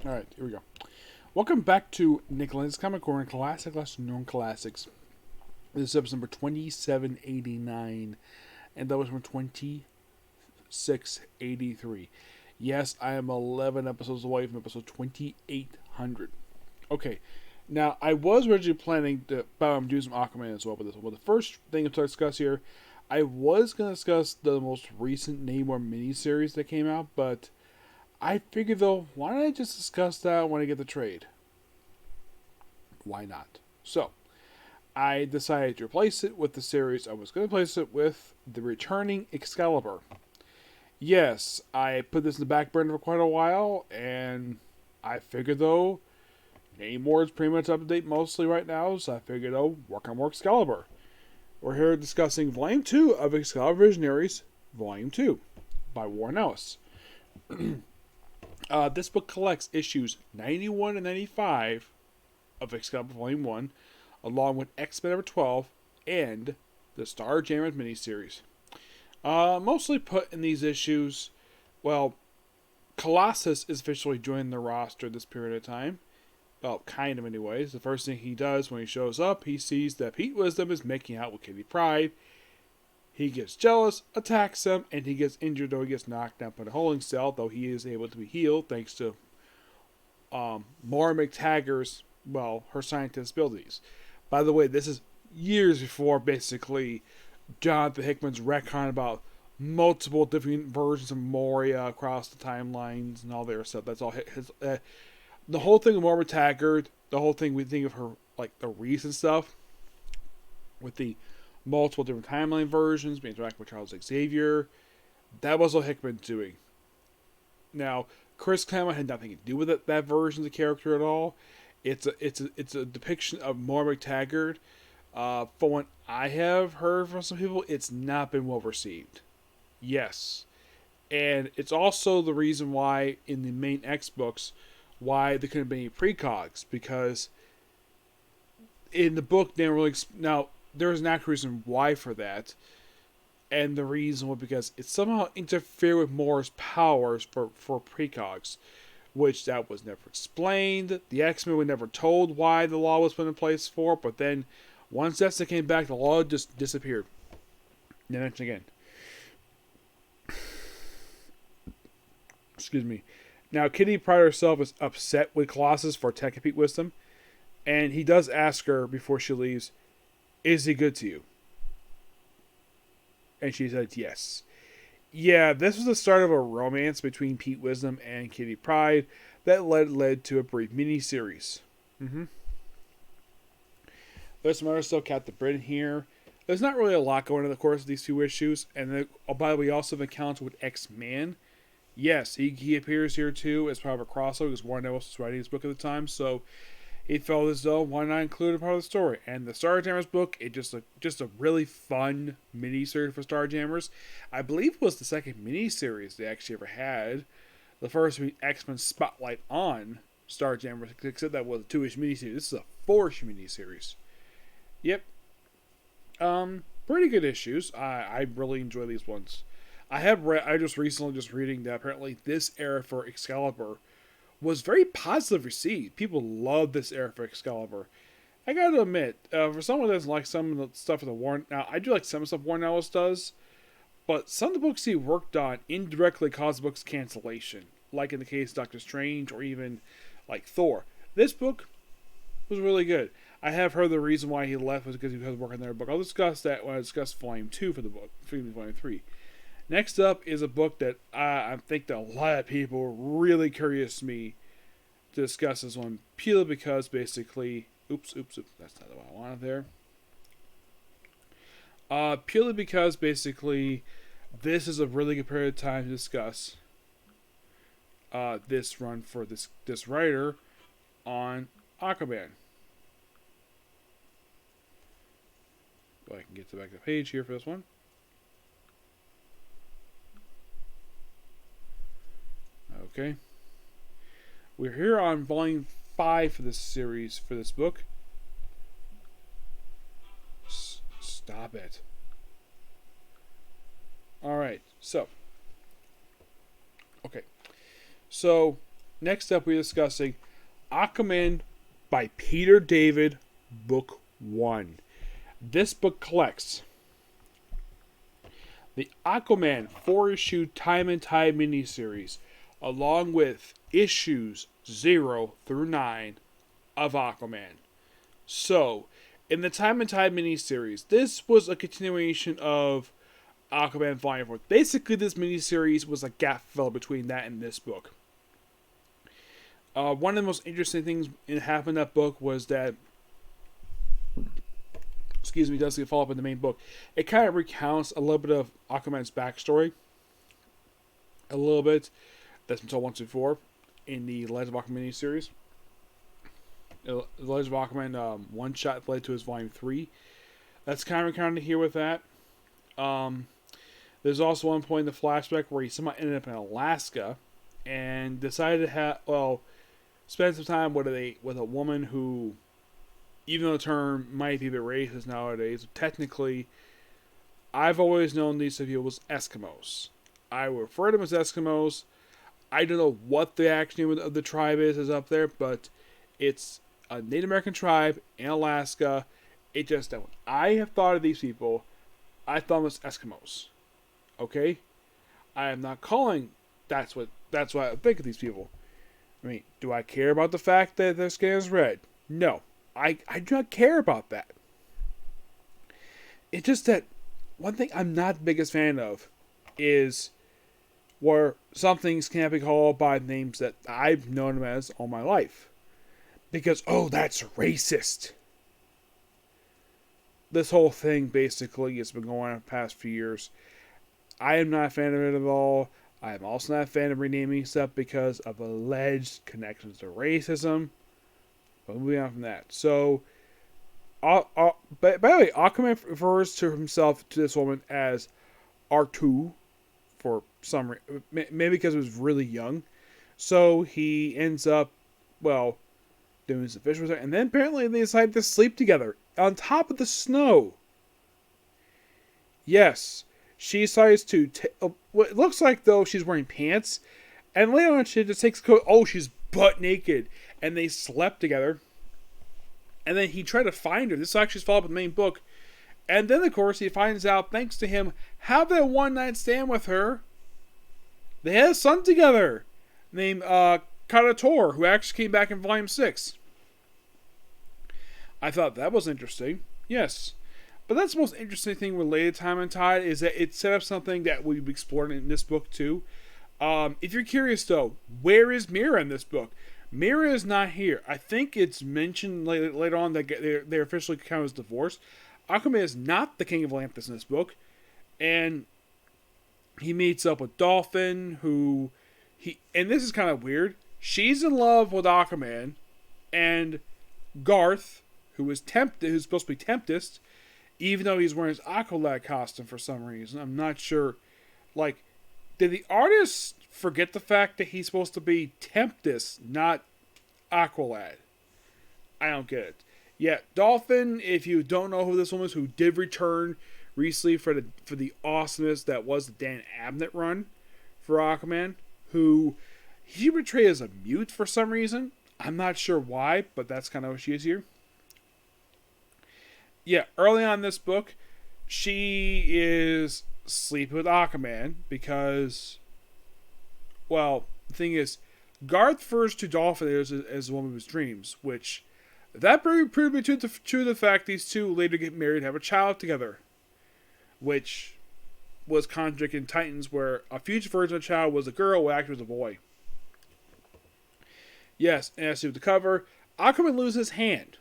Alright, here we go. Welcome back to Lenz's Comic Corner, Classic Lesson Known Classics. This is episode number 2789, and that was from 2683. Yes, I am 11 episodes away from episode 2800. Okay, now I was originally planning to do some Aquaman as well, but this one. But the first thing to discuss here, I was going to discuss the most recent Namor miniseries that came out, but I figured though, why don't I just discuss that when I get the trade? Why not? So, I decided to replace it with the series I was going to replace it with, the returning Excalibur. Yes, I put this in the back burner for quite a while, and I figured though, Namor is pretty much up to date mostly right now, so I figured I'll work on more Excalibur. We're here discussing Volume 2 of Excalibur Visionaries, Volume 2, by Warren Ellis. This book collects issues 91 and 95 of Excalibur Volume 1, along with X-Men number 12 and the Starjammers miniseries. Mostly put in these issues, well, Colossus is officially joining the roster this period of time. Well, kind of anyways. The first thing he does when he shows up, he sees that Pete Wisdom is making out with Kitty Pryde. He gets jealous, attacks him, and he gets injured, though he gets knocked down by the holding cell, though he is able to be healed thanks to Maura McTaggart's, well, her scientist abilities. By the way, this is years before, basically, Jonathan Hickman's retcon about multiple different versions of Moria across the timelines and all their stuff. That's all his... the whole thing with Maura McTaggart, the whole thing we think of her, like, the recent stuff, with the multiple different timeline versions, being interacting with Charles Xavier. That was what Hickman's doing. Now, Chris Claremont had nothing to do with that version of the character at all. It's a depiction of Maura McTaggart. From what I have heard from some people, it's not been well received. Yes. And it's also the reason why, in the main X books, why there couldn't be any precogs, because in the book, they don't really... Now, there was an actual reason why for that, and the reason was because it somehow interfered with Moore's powers for precogs, which that was never explained. The X-Men were never told why the law was put in place for it, but then once Destiny came back, the law just disappeared. Never mentioned again. Excuse me. Now, Kitty Pryde herself is upset with Colossus for attacking Pete Wisdom, and he does ask her before she leaves, "Is he good to you?" And she said yes. Yeah, this was the start of a romance between Pete Wisdom and Kitty Pryde that led to a brief mini-series. There's some other stuff, Captain Britain here. There's not really a lot going on in the course of these two issues. And then, by the way, we also have an encounter with X-Man. Yes, he appears here too as part of a crossover, because Warren Ellis was writing his book at the time, so he felt as though why not include a part of the story. And the Starjammers book, it just a really fun mini-series for Starjammers. I believe it was the second mini-series they actually ever had. The first X-Men Spotlight on Starjammers, except that was a 2-ish mini-series. This is a 4-ish mini-series. Yep. Pretty good issues. I really enjoy these ones. I just recently reading that apparently this era for Excalibur was very positive received. People love this era for Excalibur. I gotta admit, for someone that doesn't like some of the stuff of the Warren... Now, I do like some of the stuff Warren Ellis does, but some of the books he worked on indirectly caused the book's cancellation, like in the case of Doctor Strange or even like Thor. This book was really good. I have heard the reason why he left was because he was working on their book. I'll discuss that when I discuss Volume 2 for the book, Volume 3. Next up is a book that I think that a lot of people are really curious to me to discuss this one, purely because basically... Oops, that's not what I wanted there. Purely because basically this is a really good period of time to discuss this run for this writer on Aquaman. So I can get to the back of the page here for this one. Okay. We're here on Volume 5 for this series, for this book. Stop it. Alright, so. Okay. So, next up we're discussing Aquaman by Peter David, Book 1. This book collects the Aquaman 4-issue Time and Tide miniseries, along with issues 0 through 9 of Aquaman. So, in the Time and Tide miniseries, this was a continuation of Aquaman Volume 4. Basically, this miniseries was a gap filler between that and this book. One of the most interesting things that happened in that book was that, does get follow up in the main book. It kind of recounts a little bit of Aquaman's backstory. A little bit. That's been told once before in the Legend of Aquaman miniseries. The Legend of Aquaman one shot led to his Volume 3. That's kind of recounted here with that. There's also one point in the flashback where he somehow ended up in Alaska and decided to spend some time with a woman who, even though the term might be a bit racist nowadays, technically, I've always known these people as Eskimos. I refer to them as Eskimos. I don't know what the actual name of the tribe is up there, but it's a Native American tribe in Alaska. It just that when I have thought of these people, I thought them as Eskimos. Okay? I am not calling that's what I think of these people. I mean, do I care about the fact that their skin is red? No. I do not care about that. It's just that one thing I'm not the biggest fan of is where some things can't be called by names that I've known them as all my life. Because, that's racist. This whole thing basically has been going on the past few years. I am not a fan of it at all. I am also not a fan of renaming stuff because of alleged connections to racism. But moving on from that. So, by the way, Aquaman refers to himself to this woman as R2 for some reason. Maybe because he was really young. So, he ends up, doing some fish with her. And then apparently they decide to sleep together on top of the snow. Yes. She decides to... it looks like, though, she's wearing pants. And later on, she just takes a coat. Oh, she's butt naked. And they slept together. And then he tried to find her. This actually is followed up in the main book. And then, of course, he finds out, thanks to him, having a one-night stand with her, they had a son together. Named Karator, who actually came back in Volume 6. I thought that was interesting. Yes. But that's the most interesting thing related to Time and Tide, is that it set up something that we've explored in this book too. If you're curious though, where is Mira in this book? Mira is not here. I think it's mentioned later on that they're officially kind of divorced. Aquaman is not the King of Atlantis in this book. And he meets up with Dolphin, and this is kind of weird. She's in love with Aquaman, and Garth, who's supposed to be Tempest, even though he's wearing his Aqualad costume for some reason. I'm not sure. Did the artist forget the fact that he's supposed to be Tempest, not Aqualad? I don't get it. Yeah, Dolphin, if you don't know who this woman is, who did return recently for the awesomeness that was the Dan Abnett run for Aquaman, who he portrayed as a mute for some reason. I'm not sure why, but that's kind of what she is here. Yeah, early on in this book, she is sleeping with Aquaman because, the thing is, Garth refers to Dolphin as the woman of his dreams, which that proved to be true to the fact these two later get married and have a child together, which was contradicted in Titans, where a future version of the child was a girl, who actually was a boy. Yes, and as to the cover, Aquaman loses his hand.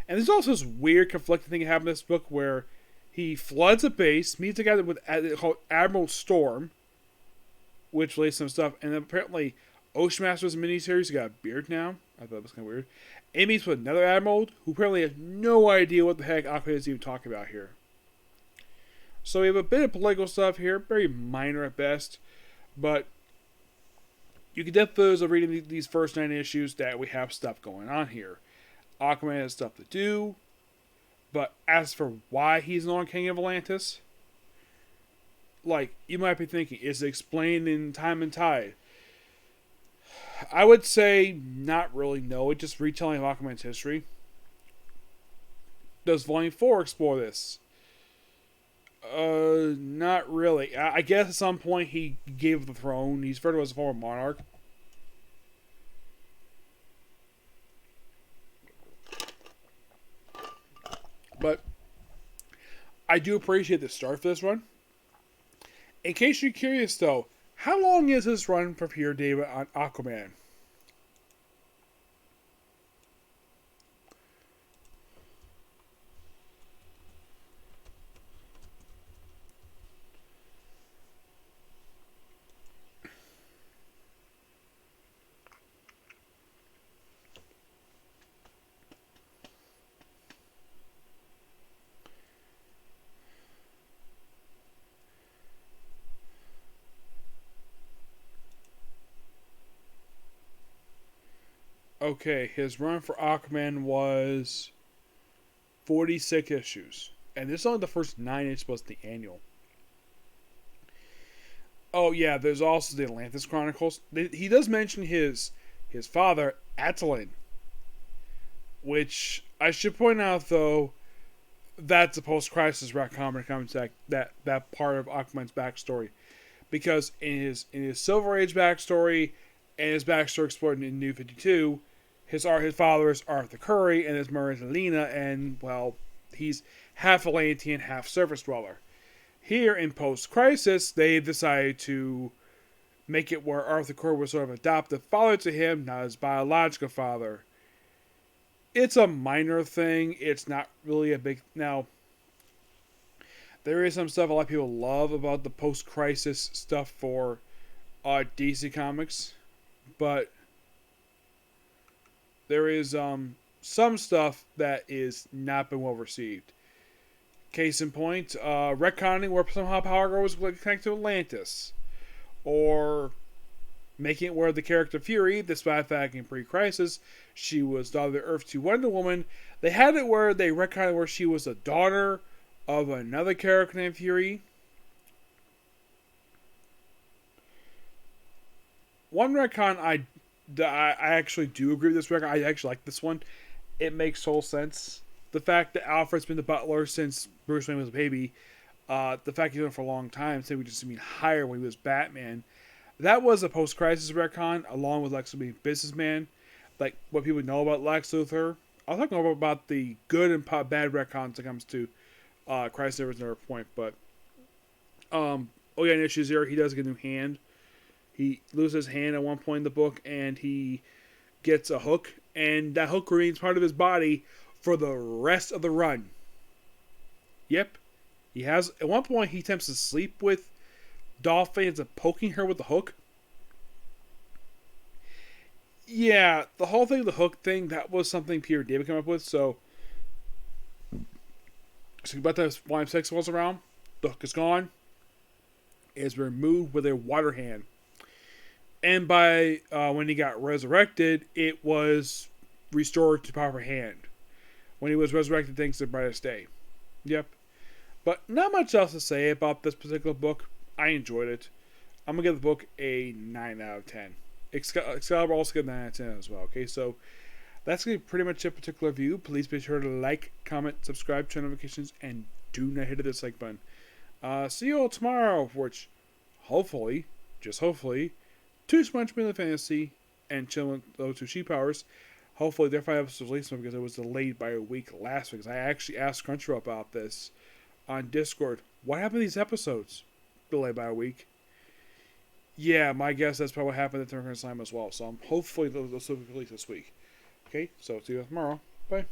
And there's also this weird conflicting thing that happened in this book where he floods a base, meets a guy with Admiral Storm, which relates to some stuff, and then apparently Ocean Master's miniseries, he got a beard now. I thought it was kind of weird. And meets with another Admiral who apparently has no idea what the heck Aquaman is even talking about here. So we have a bit of political stuff here, very minor at best, but you can definitely, as reading these first 9 issues, that we have stuff going on here. Aquaman has stuff to do, but as for why he's not King of Atlantis, you might be thinking, is it explained in Time and Tide? I would say not really. No, it's just retelling of Aquaman's history. Does Volume 4 explore this? Not really. I guess at some point he gave the throne. He's referred to as a former monarch. But I do appreciate the start for this run. In case you're curious, though, how long is this run for Peter David on Aquaman? Okay, his run for Aquaman was 46 issues. And this is only the first 9 issues plus the annual. Oh, yeah, there's also the Atlantis Chronicles. He does mention his father, Attilan. Which, I should point out, though, that's a post-crisis retcon when it comes to that part of Aquaman's backstory. Because in his Silver Age backstory, and his backstory explored in New 52, his father is Arthur Curry, and his mother is Alina, and, well, he's half Atlantean, half surface dweller. Here, in post-crisis, they decided to make it where Arthur Curry was sort of adoptive father to him, not his biological father. It's a minor thing. It's not really a big... Now, there is some stuff a lot of people love about the post-crisis stuff for DC Comics, but there is some stuff that is not been well received. Case in point, retconning where somehow Power Girl was connected to Atlantis, or making it where the character Fury, despite the fact in pre-crisis she was daughter of the Earth to Wonder Woman, they had it where they retconned where she was a daughter of another character named Fury. One retcon I actually do agree with this retcon. I actually like this one. It makes total sense. The fact that Alfred's been the butler since Bruce Wayne was a baby, the fact he's been for a long time, say we just mean higher when he was Batman, that was a post-crisis retcon, along with Lex Luthor being businessman, like what people know about Lex Luthor. I'll talk more about the good and bad retcons when it comes to Crisis Over another point, but in issue 0, he does get a new hand. He loses his hand at one point in the book, and he gets a hook, and that hook remains part of his body for the rest of the run. Yep. He has, at one point, he attempts to sleep with Dolphin, ends up poking her with the hook. Yeah, the whole thing, the hook thing, that was something Peter David came up with, so about that Volume 6 was around. The hook is gone. It is removed with a water hand. And by when he got resurrected, it was restored to proper hand. When he was resurrected, thanks to the brightest day. Yep. But not much else to say about this particular book. I enjoyed it. I'm going to give the book a 9 out of 10. Excalibur also get a 9 out of 10 as well. Okay, so that's going to be pretty much a particular review. Please be sure to like, comment, subscribe, turn notifications, and do not hit the dislike button. See you all tomorrow, which hopefully, just hopefully, 2 Sponge Million Fantasy and Chillin' those 2 Sheep Powers. Hopefully their 5 episodes released because it was delayed by a week last week. Because I actually asked Crunchyroll about this on Discord. What happened to these episodes? Delayed by a week. Yeah, my guess that's probably what happened at the Turn Slime as well. So hopefully those will be released this week. Okay, so see you tomorrow. Bye.